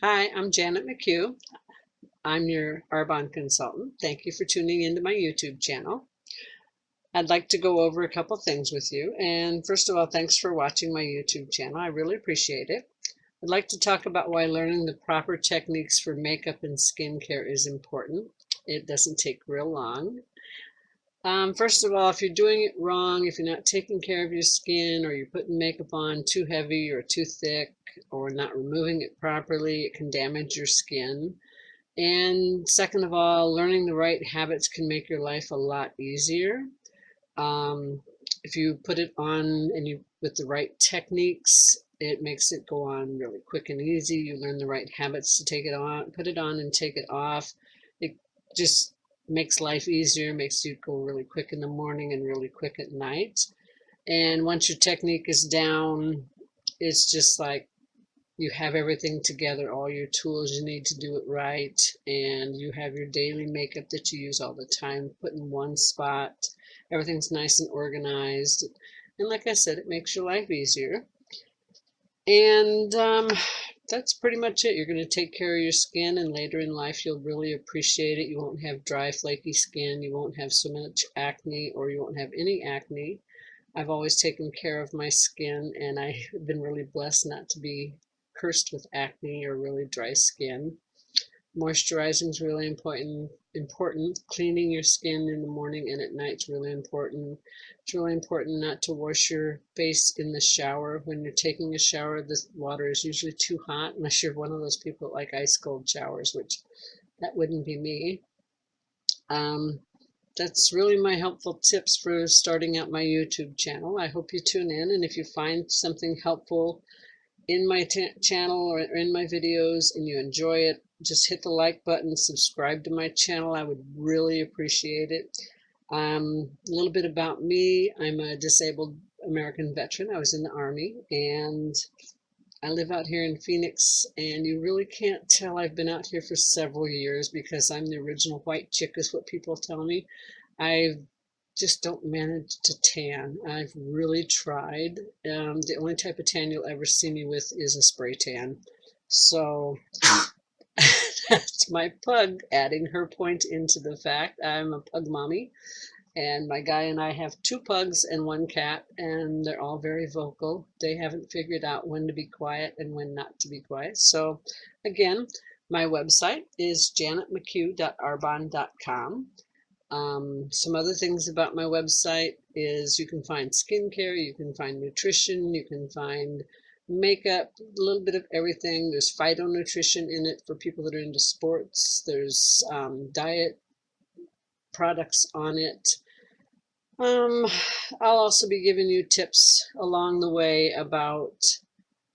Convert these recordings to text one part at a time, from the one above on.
Hi, I'm Janet McHugh. I'm your Arbonne consultant. Thank you for tuning into my YouTube channel. I'd like to go over a couple things with you. And first of all, thanks for watching my YouTube channel. I really appreciate it. I'd like to talk about why learning the proper techniques for makeup and skincare is important. It doesn't take real long. First of all, if you're doing it wrong, if you're not taking care of your skin or you're putting makeup on too heavy or too thick or not removing it properly, it can damage your skin. And second of all, learning the right habits can make your life a lot easier. If you put it on and you with the right techniques, it makes it go on really quick and easy. You learn the right habits to take it on, put it on and take it off. It just makes life easier, makes you go really quick in the morning and really quick at night. And once your technique is down, it's just like you have everything together, all your tools you need to do it right, and you have your daily makeup that you use all the time put in one spot. Everything's nice and organized. And like I said, it makes your life easier. And that's pretty much it. You're going to take care of your skin, and later in life you'll really appreciate it. You won't have dry, flaky skin. You won't have so much acne, or you won't have any acne. I've always taken care of my skin, and I've been really blessed not to be cursed with acne or really dry skin. Moisturizing is really important. Cleaning your skin in the morning and at night is really important. It's really important not to wash your face in the shower. When you're taking a shower, the water is usually too hot, unless you're one of those people that like ice cold showers, which that wouldn't be me. That's really my helpful tips for starting out my YouTube channel. I hope you tune in, and if you find something helpful in my channel or in my videos and you enjoy it, just hit the like button, subscribe to my channel. I would really appreciate it. A little bit about me. I'm a disabled American veteran. I was in the Army, and I live out here in Phoenix, and you really can't tell I've been out here for several years because I'm the original white chick is what people tell me. I just don't manage to tan. I've really tried. The only type of tan you'll ever see me with is a spray tan. So that's my pug adding her point into the fact I'm a pug mommy. And my guy and I have 2 pugs and 1 cat, and they're all very vocal. They haven't figured out when to be quiet and when not to be quiet. So again, my website is janetmchugh.arbonne.com. Some other things about my website is you can find skincare, you can find nutrition, you can find makeup, a little bit of everything. There's phytonutrition in it for people that are into sports. There's diet products on it. I'll also be giving you tips along the way about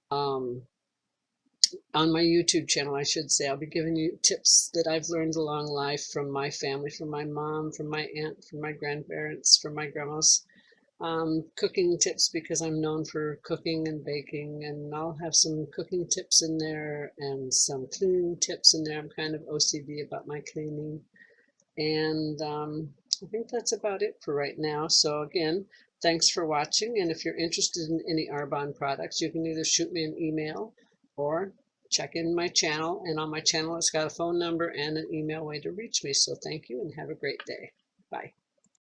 on my YouTube channel, I should say. I'll be giving you tips that I've learned along life from my family, from my mom, from my aunt, from my grandparents, from my grandmas. Cooking tips because I'm known for cooking and baking, and I'll have some cooking tips in there and some cleaning tips in there. I'm kind of OCD about my cleaning. And I think that's about it for right now. So again, thanks for watching. And if you're interested in any Arbonne products, you can either shoot me an email or check in my channel. And on my channel, it's got a phone number and an email way to reach me. So thank you and have a great day. Bye.